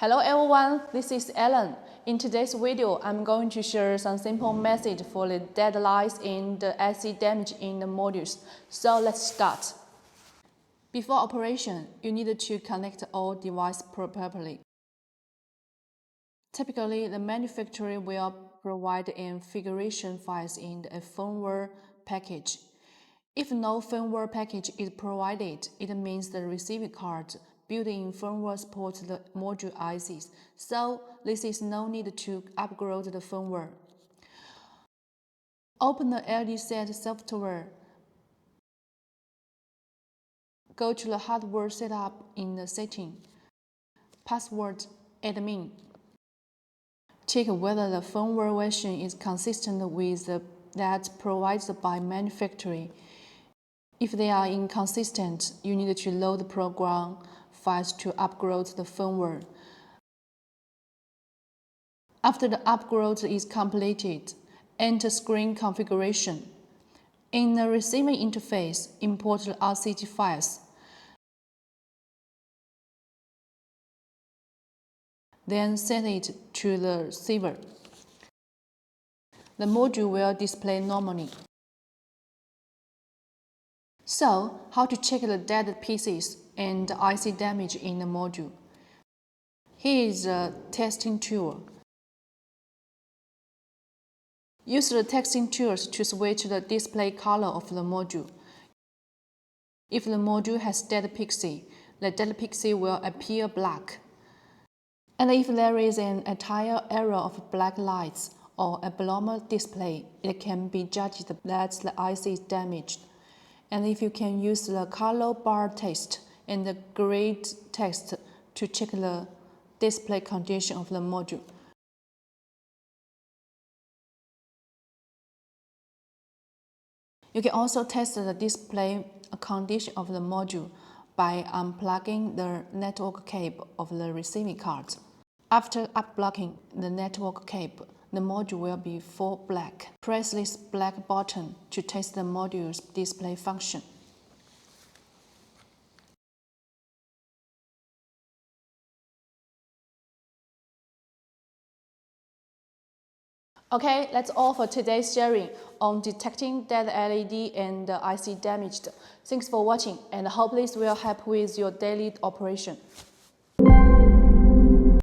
Hello everyone, this is Ellen. In today's video, I'm going to share some simple methods for the deadlines and the IC damage in the modules. So let's start. Before operation, you need to connect all devices properly. Typically, the manufacturer will provide a configuration files in a firmware package. If no firmware package is provided, it means the receiving card built-in firmware supports the module ICs, so this is no need to upgrade the firmware. Open the LDset software. Go to the hardware setup in the setting. Password admin. Check whether the firmware version is consistent with that provided by manufacturer. If they are inconsistent, you need to load the program files to upgrade the firmware. After the upgrade is completed, enter screen configuration. In the receiving interface, import the RCG files. Then set it to the receiver. The module will display normally. So, how to check the dead pieces and IC damage in the module? Here is a testing tool. Use the testing tools to switch the display color of the module. If the module has dead pixel, the dead pixel will appear black. And if there is an entire area of black lights or abnormal display, it can be judged that the IC is damaged. And if you can use the color bar test and the grid test to check the display condition of the module. You can also test the display condition of the module by unplugging the network cable of the receiving card. After unblocking the network cable, the module will be full black. Press this black button to test the module's display function. Okay, that's all for today's sharing on detecting dead LED and IC damaged. Thanks for watching, and I hope this will help with your daily operation.